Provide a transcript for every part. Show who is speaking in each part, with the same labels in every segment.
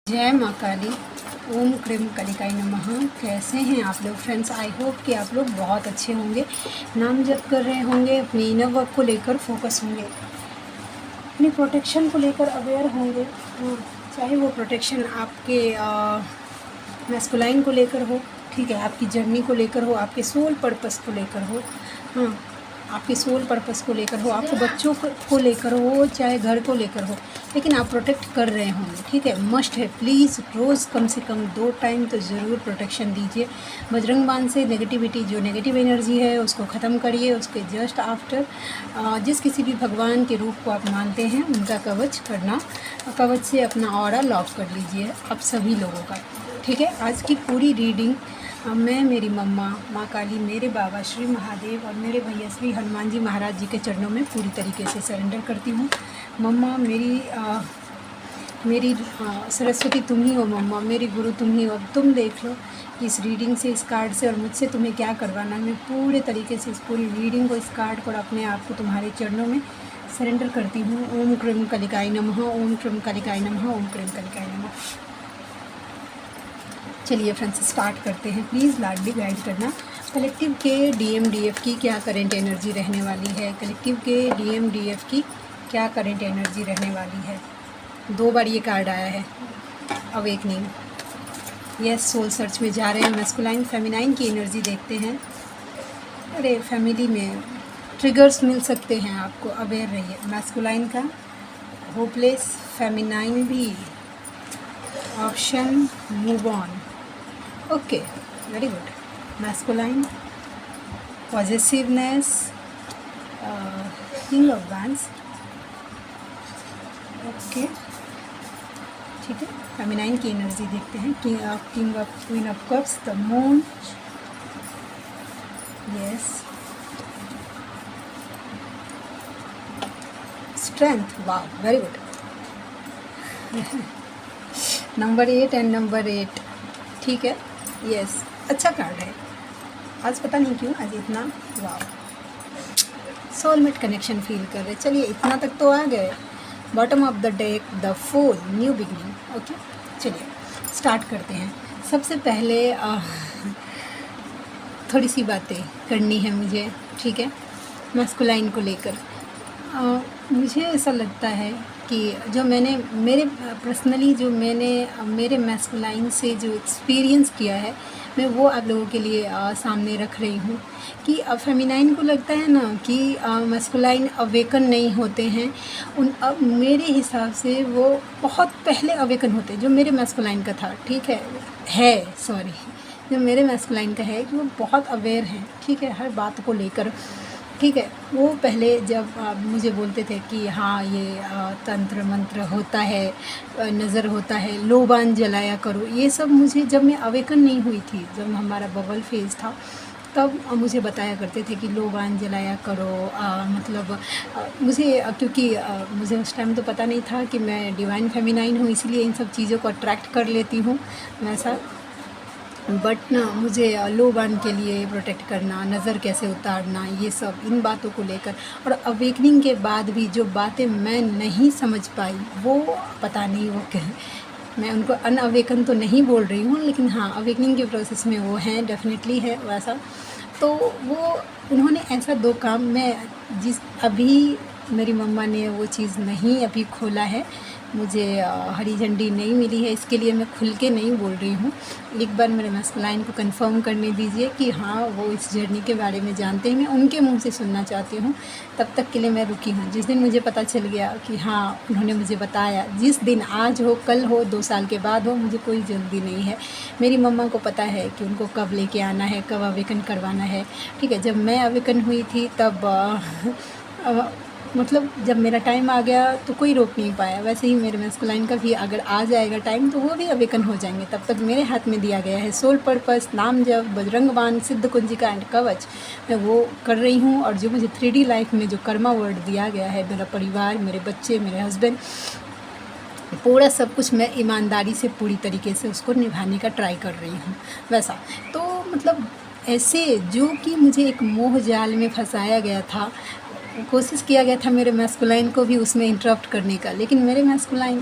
Speaker 1: जय माँ काली। ओम क्रीम कलिकाई नमः। कैसे हैं आप लोग फ्रेंड्स? आई होप कि आप लोग बहुत अच्छे होंगे, नाम जप कर रहे होंगे, अपने इनर वर्क को लेकर फोकस होंगे, अपनी प्रोटेक्शन को लेकर अवेयर होंगे। चाहे वो प्रोटेक्शन आपके मैस्कुलाइन को लेकर हो, ठीक है, आपकी जर्नी को लेकर हो, आपके सोल पर्पस को लेकर हो, हाँ, आपके सोल पर्पस को लेकर हो, आपके बच्चों को लेकर हो, चाहे घर को लेकर हो, लेकिन आप प्रोटेक्ट कर रहे होंगे, ठीक है। मस्ट है, प्लीज़ रोज़ कम से कम 2 टाइम तो ज़रूर प्रोटेक्शन दीजिए। बजरंग बाण से नेगेटिविटी, जो नेगेटिव एनर्जी है उसको ख़त्म करिए। उसके जस्ट आफ्टर जिस किसी भी भगवान के रूप को आप मानते हैं उनका कवच करना, कवच से अपना ऑरा लॉक कर लीजिए आप सभी लोगों का, ठीक है। आज की पूरी रीडिंग मैं मेरी मम्मा माँ काली, मेरे बाबा श्री महादेव और मेरे भैया श्री हनुमान जी महाराज जी के चरणों में पूरी तरीके से सरेंडर करती हूँ। मम्मा मेरी सरस्वती तुम ही हो, मम्मा मेरी गुरु तुम ही हो। अब तुम देख लो इस रीडिंग से, इस कार्ड से और मुझसे तुम्हें क्या करवाना है। मैं पूरे तरीके से इस पूरी रीडिंग को, इस कार्ड को और अपने आप को तुम्हारे चरणों में सरेंडर करती हूँ। ओम क्रीम कलिकाई नमः, ओम क्रीम कलिकाई नमः, ओम क्रीम कलिकाई नमः। चलिए फ्रेंड्स स्टार्ट करते हैं। प्लीज़ लाडली गाइड करना। कलेक्टिव के DMDF की क्या करंट एनर्जी रहने वाली है? कलेक्टिव के DMDF की क्या करंट एनर्जी रहने वाली है? 2 बार ये कार्ड आया है, अवेकनिंग। यस, सोल सर्च में जा रहे हैं। मैस्कुलाइन फेमिनाइन की एनर्जी देखते हैं। अरे फैमिली में ट्रिगर्स मिल सकते हैं आपको, अवेयर रहिए। मैस्कुलाइन का होपलेस, फेमिनाइन भी option move on. Okay, very good. Masculine positiveness, king of wands, okay, ठीक है। फेमिनाइन की एनर्जी देखते हैं। King of queen of cups, the moon, yes, strength, वाह, very good. Number 8 and number 8, ठीक है, यस, अच्छा कार्ड है। आज पता नहीं क्यों आज इतना, वाह, सोलमेट कनेक्शन फील कर रहे। चलिए इतना तक तो आ गए। Bottom of the deck, the fool, new beginning. Okay, चलिए स्टार्ट करते हैं। सबसे पहले थोड़ी सी बातें करनी है मुझे, ठीक है, मैस्कुलाइन को लेकर। मुझे ऐसा लगता है कि जो मेरे पर्सनली जो मैंने मेरे मैस्कुलाइन से जो एक्सपीरियंस किया है, मैं वो आप लोगों के लिए सामने रख रही हूँ। कि फेमिनाइन को लगता है ना कि मैस्कुलाइन अवेकन नहीं होते हैं। मेरे हिसाब से वो बहुत पहले अवेकन होते हैं। जो मेरे मैस्कुलाइन का था, ठीक है सॉरी, जो मेरे मैस्कुलाइन का है कि वो बहुत अवेयर हैं, ठीक है, हर बात को लेकर, ठीक है। वो पहले जब मुझे बोलते थे कि हाँ ये तंत्र मंत्र होता है, नज़र होता है, लोबान जलाया करो, ये सब मुझे जब मैं अवेकन नहीं हुई थी, जब हमारा बबल फेज़ था, तब मुझे बताया करते थे कि लोबान जलाया करो। मतलब मुझे क्योंकि मुझे उस टाइम तो पता नहीं था कि मैं डिवाइन फेमिनाइन हूँ, इसलिए इन सब चीज़ों को अट्रैक्ट कर लेती हूँ वैसा। बट ना मुझे लोबान के लिए प्रोटेक्ट करना, नज़र कैसे उतारना, ये सब इन बातों को लेकर, और अवेकनिंग के बाद भी जो बातें मैं नहीं समझ पाई, वो पता नहीं वो क्या, मैं उनको अनअवेकन तो नहीं बोल रही हूँ, लेकिन हाँ अवेकनिंग के प्रोसेस में वो हैं, डेफिनेटली है वैसा। तो वो उन्होंने ऐसा 2 काम, मैं अभी मेरी मम्मा ने वो चीज़ नहीं अभी खोला है, मुझे हरी झंडी नहीं मिली है, इसके लिए मैं खुल के नहीं बोल रही हूँ। एक बार मेरे मैस्कुलाइन को कंफर्म करने दीजिए कि हाँ वो इस जर्नी के बारे में जानते हैं, मैं उनके मुंह से सुनना चाहती हूँ। तब तक के लिए मैं रुकी हूँ। जिस दिन मुझे पता चल गया कि हाँ उन्होंने मुझे बताया, जिस दिन, आज हो कल हो 2 साल के बाद हो, मुझे कोई जल्दी नहीं है। मेरी मम्मा को पता है कि उनको कब लेके आना है, कब अवेकन करवाना है, ठीक है। जब मैं अवेकन हुई थी तब मतलब जब मेरा टाइम आ गया तो कोई रोक नहीं पाया। वैसे ही मेरे मैस्कुलाइन का भी अगर आ जाएगा टाइम तो वो भी अवेकन हो जाएंगे। तब तक मेरे हाथ में दिया गया है सोल पर्पस, नाम जप, बजरंग बाण, सिद्ध कुंजिका एंड कवच, मैं वो कर रही हूँ। और जो मुझे 3D लाइफ में जो कर्मा वर्ड दिया गया है, मेरा परिवार, मेरे बच्चे, मेरे हस्बैंड, पूरा सब कुछ मैं ईमानदारी से पूरी तरीके से उसको निभाने का ट्राई कर रही हूँ वैसा। तो मतलब ऐसे जो कि मुझे एक मोह जाल में फंसाया गया था, कोशिश किया गया था मेरे मैस्कुलाइन को भी उसमें इंटरप्ट करने का, लेकिन मेरे मैस्कुलाइन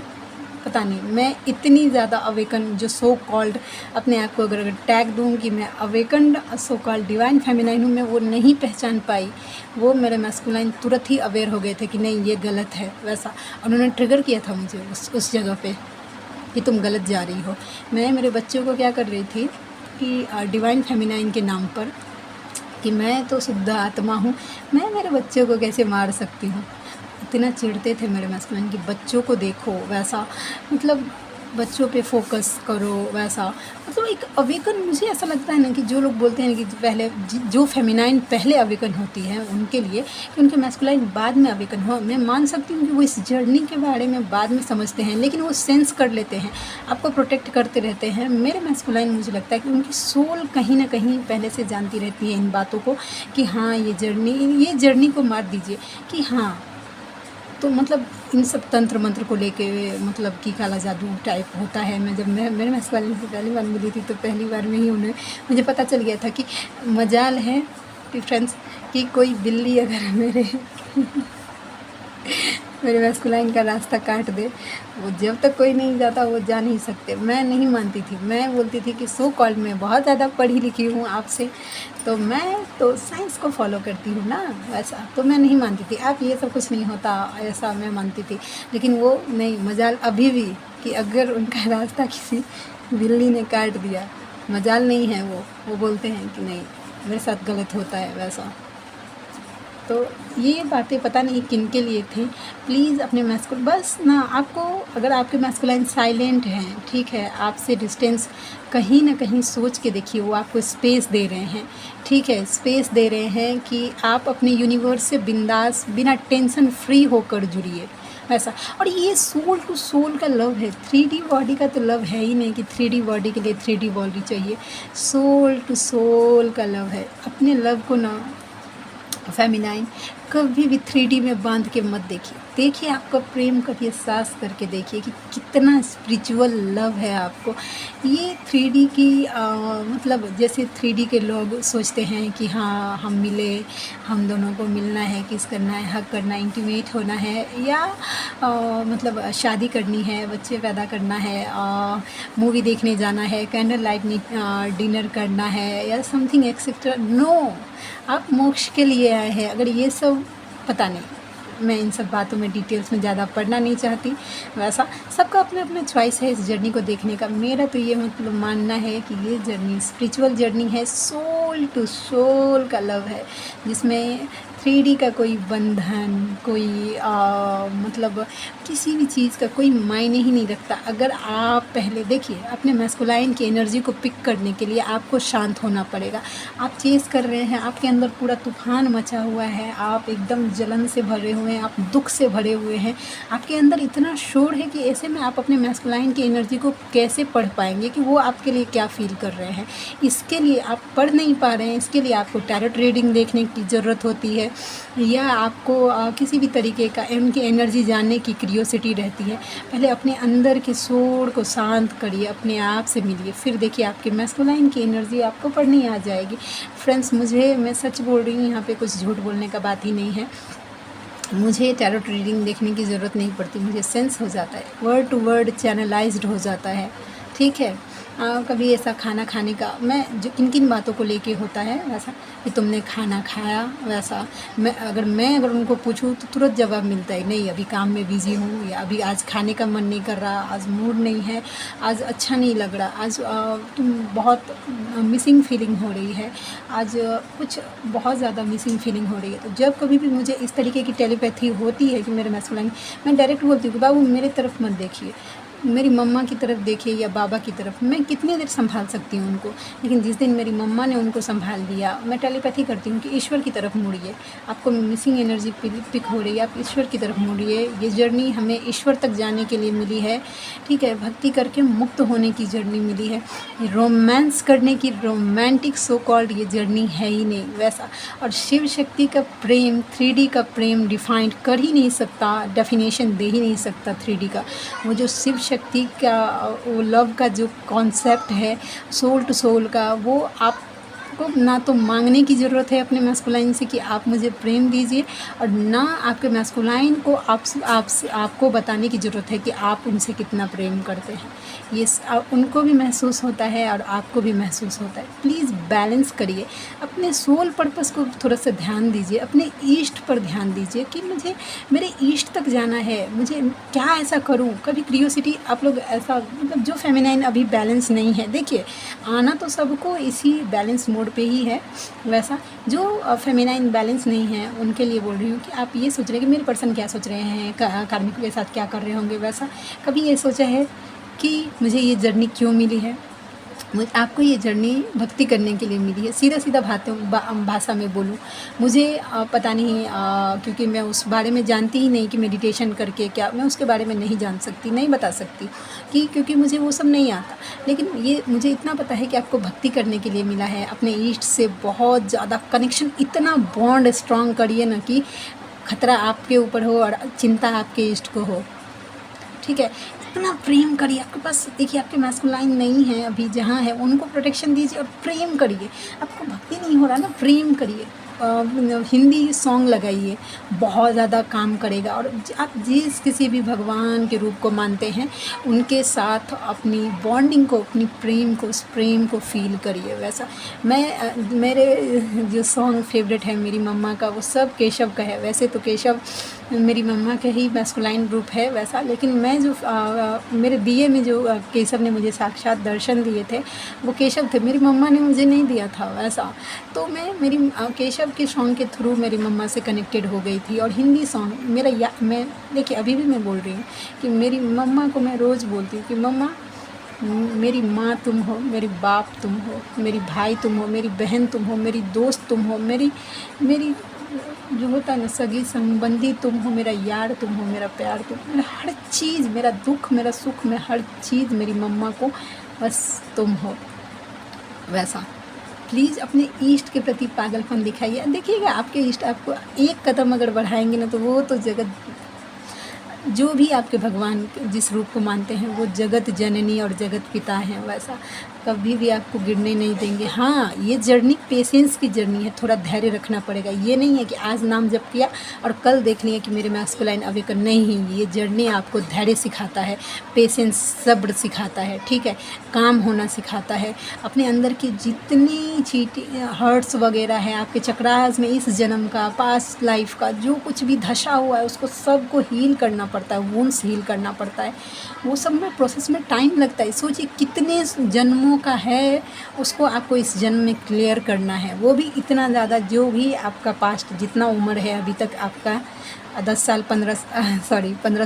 Speaker 1: पता नहीं, मैं इतनी ज़्यादा अवेकन जो सो कॉल्ड अपने आप को अगर टैग दूँ कि मैं awakened so called divine feminine हूँ, मैं वो नहीं पहचान पाई। वो मेरे मैस्कुलाइन तुरंत ही अवेयर हो गए थे कि नहीं ये गलत है वैसा। उन्होंने ट्रिगर किया था मुझे उस जगह पे कि तुम गलत जा रही हो। मैं मेरे बच्चों को क्या कर रही थी कि डिवाइन फेमिनाइन के नाम पर कि मैं तो शुद्ध आत्मा हूँ, मैं मेरे बच्चों को कैसे मार सकती हूँ। इतना चिढ़ते थे मेरे मैस्कुलाइन कि बच्चों को देखो वैसा, मतलब बच्चों पे फोकस करो वैसा। मतलब एक अवेकन, मुझे ऐसा लगता है ना कि जो लोग बोलते हैं कि पहले जो फेमिनाइन पहले अवेकन होती है उनके लिए कि उनके मैस्कुलाइन बाद में अवेकन हो, मैं मान सकती हूँ कि वो इस जर्नी के बारे में बाद में समझते हैं, लेकिन वो सेंस कर लेते हैं, आपको प्रोटेक्ट करते रहते हैं। मेरे मैस्कुलाइन मुझे लगता है कि उनकी सोल कहीं ना कहीं पहले से जानती रहती है इन बातों को कि हाँ ये जर्नी को मार दीजिए कि हाँ। तो मतलब इन सब तंत्र मंत्र को लेके मतलब कि काला जादू टाइप होता है। मैं मेरे मैस्कुलाइन से पहली बार मिली थी तो पहली बार में ही उन्हें मुझे पता चल गया था कि मजाल है कि फ्रेंड्स कि कोई बिल्ली अगर मेरे मैस्कुलाइन का रास्ता काट दे, वो जब तक कोई नहीं जाता वो जा नहीं सकते। मैं नहीं मानती थी, मैं बोलती थी कि सो कॉल्ड मैं बहुत ज़्यादा पढ़ी लिखी हूँ आपसे, तो मैं तो साइंस को फॉलो करती हूँ ना वैसा। तो मैं नहीं मानती थी आप ये सब कुछ नहीं होता ऐसा मैं मानती थी। लेकिन वो नहीं, मजाल अभी भी कि अगर उनका रास्ता किसी बिल्ली ने काट दिया, मजाल नहीं है। वो बोलते हैं कि नहीं मेरे साथ गलत होता है वैसा। तो ये बातें पता नहीं किन के लिए थी। प्लीज़ अपने मैस्कुलाइन बस ना, आपको अगर आपके मैस्कुलाइन साइलेंट हैं, ठीक है, आपसे डिस्टेंस कहीं ना कहीं सोच के देखिए, वो आपको स्पेस दे रहे हैं, ठीक है, स्पेस दे रहे हैं कि आप अपने यूनिवर्स से बिंदास बिना टेंशन फ्री होकर जुड़िए वैसा। और ये सोल टू सोल का लव है, 3D बॉडी का तो लव है ही नहीं कि 3D बॉडी के लिए 3D बॉडी चाहिए। सोल टू सोल का लव है। अपने लव को ना फेमिनाइन कभी भी 3D में बांध के मत देखिए आपका प्रेम कभी एहसास करके देखिए कि कितना स्पिरिचुअल लव है आपको। ये 3D की मतलब जैसे 3D के लोग सोचते हैं कि हाँ हम मिले, हम दोनों को मिलना है, किस करना है, हक करना है, इंटीमेट होना है, या मतलब शादी करनी है, बच्चे पैदा करना है, मूवी देखने जाना है, कैंडल लाइट डिनर करना है, या समथिंग एक्सेट्रा। नो, आप मोक्ष के लिए आए हैं। अगर ये सब पता नहीं, मैं इन सब बातों में डिटेल्स में ज़्यादा पढ़ना नहीं चाहती वैसा। सबका अपना अपना चॉइस है इस जर्नी को देखने का। मेरा तो ये मतलब मानना है कि ये जर्नी स्पिरिचुअल जर्नी है, सोल टू सोल का लव है, जिसमें 3D का कोई बंधन, कोई मतलब किसी भी चीज़ का कोई मायने ही नहीं रखता। अगर आप पहले देखिए, अपने मैस्कुलाइन की एनर्जी को पिक करने के लिए आपको शांत होना पड़ेगा। आप चेस कर रहे हैं, आपके अंदर पूरा तूफान मचा हुआ है, आप एकदम जलन से भरे हुए हैं, आप दुख से भरे हुए हैं, आपके अंदर इतना शोर है कि ऐसे में आप अपने मैस्कुलाइन की एनर्जी को कैसे पढ़ पाएंगे कि वो आपके लिए क्या फील कर रहे हैं। इसके लिए आप पढ़ नहीं पा रहे हैं, इसके लिए आपको टैरोट रीडिंग देखने की ज़रूरत होती है, या आपको किसी भी तरीके का उनकी एनर्जी जानने की क्यूरियोसिटी रहती है। पहले अपने अंदर के शोर को शांत करिए, अपने आप से मिलिए, फिर देखिए आपके मैस्कुलाइन की एनर्जी आपको पढ़नी आ जाएगी। फ्रेंड्स, मैं सच बोल रही हूँ, यहाँ पे कुछ झूठ बोलने का बात ही नहीं है। मुझे टैरोट रीडिंग देखने की ज़रूरत नहीं पड़ती, मुझे सेंस हो जाता है, वर्ड टू वर्ड चैनलाइज्ड हो जाता है, ठीक है। कभी ऐसा खाना खाने का, मैं जो किन किन बातों को लेके होता है वैसा कि तुमने खाना खाया वैसा, मैं अगर उनको पूछूँ तो तुरंत जवाब मिलता है, नहीं अभी काम में बिज़ी हूँ, या अभी आज खाने का मन नहीं कर रहा, आज मूड नहीं है, आज अच्छा नहीं लग रहा, आज तुम बहुत मिसिंग फीलिंग हो रही है, आज कुछ बहुत ज़्यादा मिसिंग फीलिंग हो रही है। तो जब कभी भी मुझे इस तरीके की टेलीपैथी होती है कि मेरे मैस्कुलाइन, मैं डायरेक्ट बोलती हूँ कि बाबू मेरे तरफ मत देखिए, मेरी मम्मा की तरफ देखिए या बाबा की तरफ। मैं कितनी देर संभाल सकती हूँ उनको, लेकिन जिस दिन मेरी मम्मा ने उनको संभाल लिया, मैं टेलीपैथी करती हूँ कि ईश्वर की तरफ मुड़िए, आपको मिसिंग एनर्जी पिक हो रही है, आप ईश्वर की तरफ मुड़िए। ये जर्नी हमें ईश्वर तक जाने के लिए मिली है, ठीक है, भक्ति करके मुक्त होने की जर्नी मिली है। रोमांस करने की रोमांटिक सो कॉल्ड ये जर्नी है ही नहीं वैसा। और शिव शक्ति का प्रेम, 3D का प्रेम डिफाइंड कर ही नहीं सकता, डेफिनेशन दे ही नहीं सकता 3D का। वो जो शिव शक्ति का वो लव का जो कॉन्सेप्ट है सोल टू सोल का, वो आप आपको ना तो मांगने की ज़रूरत है अपने मैस्कुलाइन से कि आप मुझे प्रेम दीजिए, और ना आपके मैस्कुलाइन को आपको बताने की ज़रूरत है कि आप उनसे कितना प्रेम करते हैं। ये उनको भी महसूस होता है और आपको भी महसूस होता है। प्लीज़ बैलेंस करिए, अपने सोल पर्पस को थोड़ा सा ध्यान दीजिए, अपने ईस्ट पर ध्यान दीजिए कि मुझे मेरे ईस्ट तक जाना है, मुझे क्या ऐसा करूं। कभी क्रियोसिटी आप लोग ऐसा, मतलब जो फेमिनाइन अभी बैलेंस नहीं है, देखिए आना तो सबको इसी बैलेंस मोड पे ही है। वैसा जो फेमिनाइन बैलेंस नहीं है उनके लिए बोल रही हूँ कि आप ये सोच रहे हैं कि मेरे पर्सन क्या सोच रहे हैं, कार्मिक के साथ क्या कर रहे होंगे। वैसा कभी ये सोचा है कि मुझे ये जर्नी क्यों मिली है? आपको ये जर्नी भक्ति करने के लिए मिली है। सीधा सीधा भाषा में बोलूँ, मुझे पता नहीं, क्योंकि मैं उस बारे में जानती ही नहीं कि मेडिटेशन करके क्या, मैं उसके बारे में नहीं जान सकती, नहीं बता सकती कि, क्योंकि मुझे वो सब नहीं आता। लेकिन ये मुझे इतना पता है कि आपको भक्ति करने के लिए मिला है। अपने ईस्ट से बहुत ज़्यादा कनेक्शन, इतना बॉन्ड स्ट्रॉन्ग करिए ना कि खतरा आपके ऊपर हो और चिंता आपके ईस्ट को हो। ठीक है, इतना प्रेम करिए। आपके पास देखिए, आपके मैस्कुलाइन नहीं है अभी, जहाँ है उनको प्रोटेक्शन दीजिए और प्रेम करिए। आपको भक्ति नहीं हो रहा ना, प्रेम करिए। हिंदी सॉन्ग लगाइए, बहुत ज़्यादा काम करेगा। और आप जिस किसी भी भगवान के रूप को मानते हैं उनके साथ अपनी बॉन्डिंग को, अपनी प्रेम को, उस प्रेम को फील करिए। वैसा मेरे जो सॉन्ग फेवरेट है मेरी मम्मा का, वो सब केशव का है। वैसे तो केशव मेरी मम्मा का ही मैस्कुलाइन रूप है वैसा, लेकिन मैं जो मेरे बीए में जो केशव ने मुझे साक्षात दर्शन दिए थे वो केशव थे, मेरी मम्मा ने मुझे नहीं दिया था वैसा। तो मैं मेरी केशव के सॉन्ग के थ्रू मेरी मम्मा से कनेक्टेड हो गई थी। और हिंदी सॉन्ग मेरा मैं देखिए अभी भी मैं बोल रही हूँ कि मेरी मम्मा को मैं रोज़ बोलती हूँ कि मम्मा मेरी माँ तुम हो, मेरी बाप तुम हो, मेरी भाई तुम हो, मेरी बहन तुम हो, मेरी दोस्त तुम हो, मेरी जो होता है ना सगी संबंधी तुम हो, मेरा यार तुम हो, मेरा प्यार तुम, मेरा हर चीज़, मेरा दुख, मेरा सुख, में हर चीज़ मेरी मम्मा को बस तुम हो। वैसा प्लीज़ अपने ईस्ट के प्रति पागलपन दिखाइए। देखिएगा आपके ईस्ट आपको एक कदम अगर बढ़ाएंगे ना तो वो तो जगत, जो भी आपके भगवान जिस रूप को मानते हैं वो जगत जननी और जगत पिता हैं। वैसा कभी भी आपको गिरने नहीं देंगे। हाँ, ये जर्नी पेशेंस की जर्नी है, थोड़ा धैर्य रखना पड़ेगा। ये नहीं है कि आज नाम जप किया और कल देख लिया कि मेरे मैस्कुलाइन अवेकन, नहीं। ये जर्नी आपको धैर्य सिखाता है, पेशेंस, सब्र सिखाता है, ठीक है, काम होना सिखाता है। अपने अंदर की जितनी चीटिंग हर्ट्स वगैरह है आपके चक्रास में, इस जन्म का, पास्ट लाइफ का, जो कुछ भी धसा हुआ है उसको सबको हील करना पड़ता है, वुंड्स हील करना पड़ता है। वो सब में प्रोसेस में टाइम लगता है। सोचिए कितने जन्मों का है, उसको आपको इस जन्म में क्लियर करना है। वो भी इतना ज़्यादा, जो भी आपका पास्ट जितना उम्र है अभी तक आपका, 10 साल 15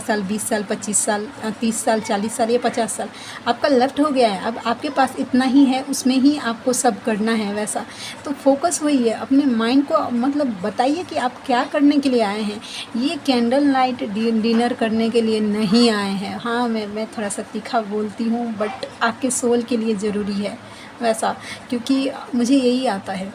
Speaker 1: साल 20 साल 25 साल 30 साल 40 साल या 50 साल आपका लेफ्ट हो गया है। अब आपके पास इतना ही है, उसमें ही आपको सब करना है। वैसा तो फोकस वही है। अपने माइंड को मतलब बताइए कि आप क्या करने के लिए आए हैं। ये कैंडल लाइट डिनर करने के लिए नहीं आए हैं। हाँ, मैं थोड़ा सा तीखा बोलती हूँ बट आपके सोल के लिए ज़रूरी है वैसा, क्योंकि मुझे यही आता है।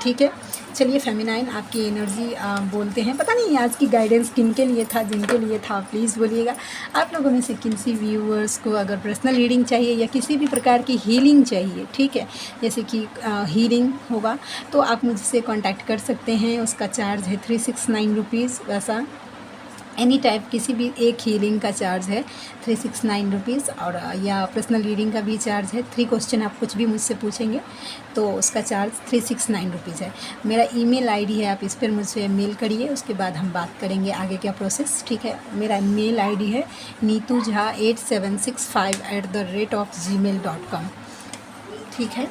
Speaker 1: ठीक है, चलिए फेमिनाइन आपकी एनर्जी बोलते हैं। पता नहीं आज की गाइडेंस किन के लिए था, जिनके लिए था प्लीज़ बोलिएगा। आप लोगों में से किसी व्यूअर्स को अगर पर्सनल रीडिंग चाहिए या किसी भी प्रकार की हीलिंग चाहिए, ठीक है, जैसे कि हीलिंग होगा तो आप मुझसे कांटेक्ट कर सकते हैं। उसका चार्ज है 369 रुपीज़। वैसा एनी टाइप किसी भी एक हीलिंग का चार्ज है 369 रुपीज़। और या पर्सनल रीडिंग का भी चार्ज है। 3 क्वेश्चन आप कुछ भी मुझसे पूछेंगे तो उसका चार्ज 369 रुपीज़ है। मेरा ईमेल आईडी है, आप इस पर मुझसे मेल करिए, उसके बाद हम बात करेंगे आगे क्या प्रोसेस। ठीक है, मेरा मेल आईडी है neetujha8765@gmail.com। ठीक है,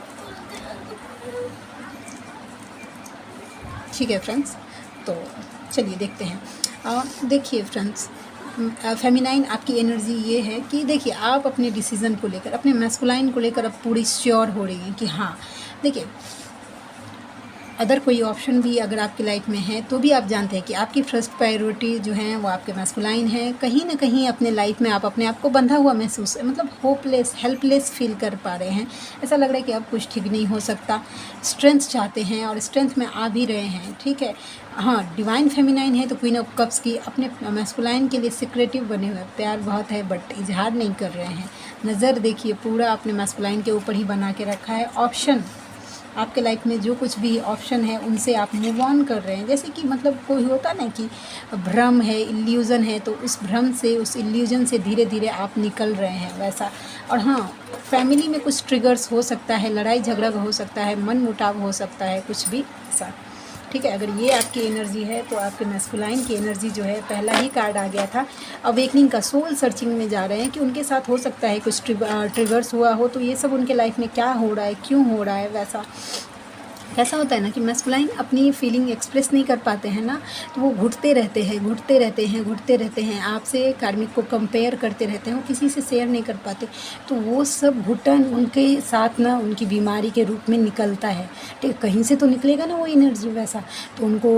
Speaker 1: ठीक है फ्रेंड्स, तो चलिए देखते हैं। देखिए फ्रेंड्स, फेमिनाइन आपकी एनर्जी ये है कि देखिए आप अपने डिसीज़न को लेकर, अपने मैस्कुलाइन को लेकर अब पूरी श्योर हो रही हैं कि हाँ, देखिए अदर कोई ऑप्शन भी अगर आपकी लाइफ में है तो भी आप जानते हैं कि आपकी फर्स्ट प्रायोरिटी जो है वो आपके मैस्कुलाइन है। कहीं ना कहीं अपने लाइफ में आप अपने आप को बंधा हुआ महसूस, मतलब होपलेस, हेल्पलेस फील कर पा रहे हैं। ऐसा लग रहा है कि अब कुछ ठीक नहीं हो सकता। स्ट्रेंथ चाहते हैं और स्ट्रेंथ में आ भी रहे हैं। ठीक है, हाँ, डिवाइन फेमिनाइन है तो क्वीन ऑफ कप्स की अपने मैस्कुलाइन के लिए सिक्रेटिव बने हुए, प्यार बहुत है बट इजहार नहीं कर रहे हैं। नज़र देखिए पूरा अपने मैस्कुलाइन के ऊपर ही बना के रखा है। ऑप्शन आपके लाइफ में जो कुछ भी ऑप्शन है उनसे आप मूव ऑन कर रहे हैं। जैसे कि मतलब कोई होता ना कि भ्रम है, इल्यूज़न है, तो उस भ्रम से, उस इल्यूज़न से धीरे धीरे आप निकल रहे हैं वैसा। और हाँ, फैमिली में कुछ ट्रिगर्स हो सकता है, लड़ाई झगड़ा हो सकता है, मन मुटाव हो सकता है, कुछ भी ऐसा, ठीक है। अगर ये आपकी एनर्जी है तो आपके मैस्कुलाइन की एनर्जी जो है, पहला ही कार्ड आ गया था अवेकनिंग का, सोल सर्चिंग में जा रहे हैं कि उनके साथ हो सकता है कुछ ट्रिगर्स हुआ हो, तो ये सब उनके लाइफ में क्या हो रहा है, क्यों हो रहा है वैसा। कैसा होता है ना कि मैस्कुलाइन अपनी फीलिंग एक्सप्रेस नहीं कर पाते हैं ना, तो वो घुटते रहते हैं, घुटते रहते हैं, घुटते रहते हैं, आपसे कार्मिक को कंपेयर करते रहते हैं, वो किसी से शेयर नहीं कर पाते। तो वो सब घुटन उनके साथ ना उनकी बीमारी के रूप में निकलता है, ठीक है, कहीं से तो निकलेगा ना वो एनर्जी वैसा। तो उनको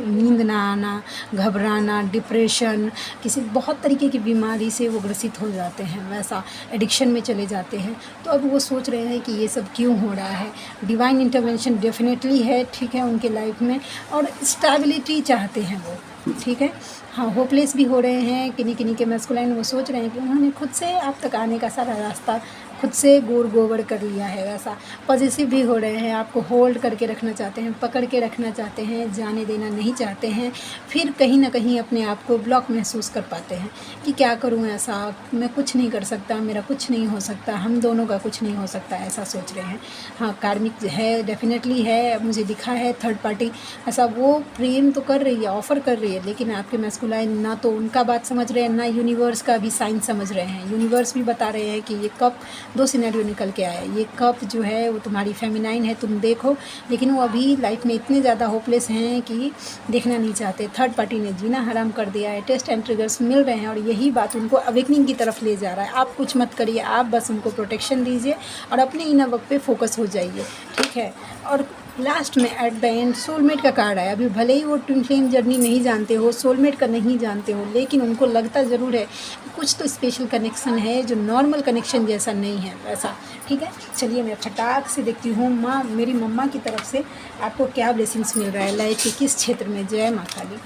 Speaker 1: नींद ना आना, घबराना, डिप्रेशन, किसी बहुत तरीके की बीमारी से वो ग्रसित हो जाते हैं वैसा, एडिक्शन में चले जाते हैं। तो अब वो सोच रहे हैं कि ये सब क्यों हो रहा है। डिवाइन इंटरवेंशन डेफिनेटली है, ठीक है, उनके लाइफ में, और स्टेबिलिटी चाहते हैं वो, ठीक है। हाँ, होपलेस भी हो रहे हैं किन्हीं किन्हीं के मैस्कुलाइन, वो सोच रहे हैं कि उन्होंने खुद से आप तक आने का सारा रास्ता खुद से गोर गोबर कर लिया है वैसा। पॉजिटिव भी हो रहे हैं, आपको होल्ड करके रखना चाहते हैं, पकड़ के रखना चाहते हैं, जाने देना नहीं चाहते हैं। फिर कहीं ना कहीं अपने आप को ब्लॉक महसूस कर पाते हैं कि क्या करूं ऐसा, मैं कुछ नहीं कर सकता, मेरा कुछ नहीं हो सकता, हम दोनों का कुछ नहीं हो सकता, ऐसा सोच रहे हैं। हाँ, कार्मिक है, डेफिनेटली है, मुझे दिखा है थर्ड पार्टी ऐसा, वो प्रेम तो कर रही है, ऑफ़र कर रही है, लेकिन आपके मैस्कुलाइन ना तो उनका बात समझ रहे हैं, ना यूनिवर्स का भी साइन समझ रहे हैं। यूनिवर्स भी बता रहे हैं कि ये कप, दो सिनेरियो निकल के आया, ये कप जो है वो तुम्हारी फेमिनाइन है, तुम देखो, लेकिन वो अभी लाइफ में इतने ज़्यादा होपलेस हैं कि देखना नहीं चाहते। थर्ड पार्टी ने जीना हराम कर दिया है, टेस्ट एंड ट्रिगर्स मिल रहे हैं, और यही बात उनको अवेकनिंग की तरफ ले जा रहा है। आप कुछ मत करिए, आप बस उनको प्रोटेक्शन दीजिए और अपने इनर वर्क पे फोकस हो जाइए, ठीक है। और लास्ट में एट द एंड सोलमेट का कार्ड आया। अभी भले ही वो ट्विन फ्लेम जर्नी नहीं जानते हो, सोलमेट का नहीं जानते हो, लेकिन उनको लगता ज़रूर है कि कुछ तो स्पेशल कनेक्शन है जो नॉर्मल कनेक्शन जैसा नहीं है वैसा, ठीक है। चलिए मैं फटाक से देखती हूँ माँ, मेरी मम्मा की तरफ से आपको क्या ब्लेसिंग्स मिल रहा है लाइफ के किस क्षेत्र में। जय माँ काली।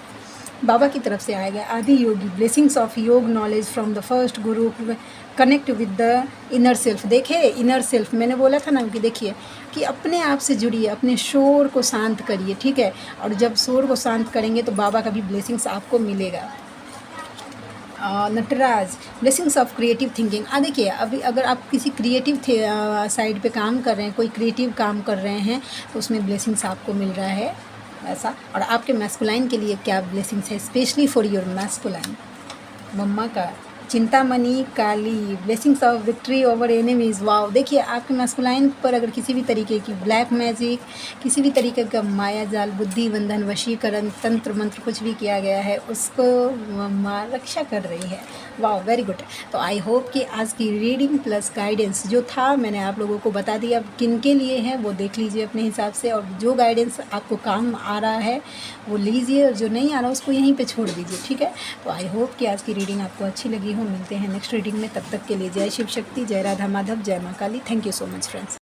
Speaker 1: बाबा की तरफ से आएगा आदि योगी, ब्लेसिंग्स ऑफ योग knowledge from the first Guru, connect with the inner self. देखिए इनर सेल्फ, मैंने बोला था ना कि देखिए कि अपने आप से जुड़िए, अपने शोर को शांत करिए, ठीक है। और जब शोर को शांत करेंगे तो बाबा का भी ब्लेसिंग्स आपको मिलेगा। Nataraj, blessings of creative thinking. देखिए अभी अगर आप किसी क्रिएटिव साइड पे काम कर रहे हैं, कोई क्रिएटिव काम कर रहे हैं, तो उसमें ब्लेसिंग्स आपको मिल रहा है ऐसा। और आपके मैस्कुलाइन के लिए क्या ब्लेसिंग्स है, स्पेशली फॉर योर मैस्कुलाइन। मम्मा का Chintamani Kali, blessings of victory over enemies. Wow, देखिए आपके मैस्कुलाइन पर अगर किसी भी तरीके की ब्लैक मैजिक, किसी भी तरीके का माया जाल, बुद्धि बंधन, वशीकरण, तंत्र मंत्र कुछ भी किया गया है, उसको माँ रक्षा कर रही है। Wow, very good. तो आई होप कि आज की रीडिंग प्लस गाइडेंस जो था मैंने आप लोगों को बता दिया। अब किन के लिए है वो देख लीजिए अपने हिसाब से, और जो गाइडेंस आपको काम आ रहा है वो लीजिए, और जो नहीं आ रहा उसको यहीं पे छोड़ दीजिए, ठीक है। तो आई होप कि आज की रीडिंग आपको अच्छी लगी हो। मिलते हैं नेक्स्ट रीडिंग में, तब तक के लिए जय शिव शक्ति, जय राधा माधव, जय माँ Kali. Thank you so much friends.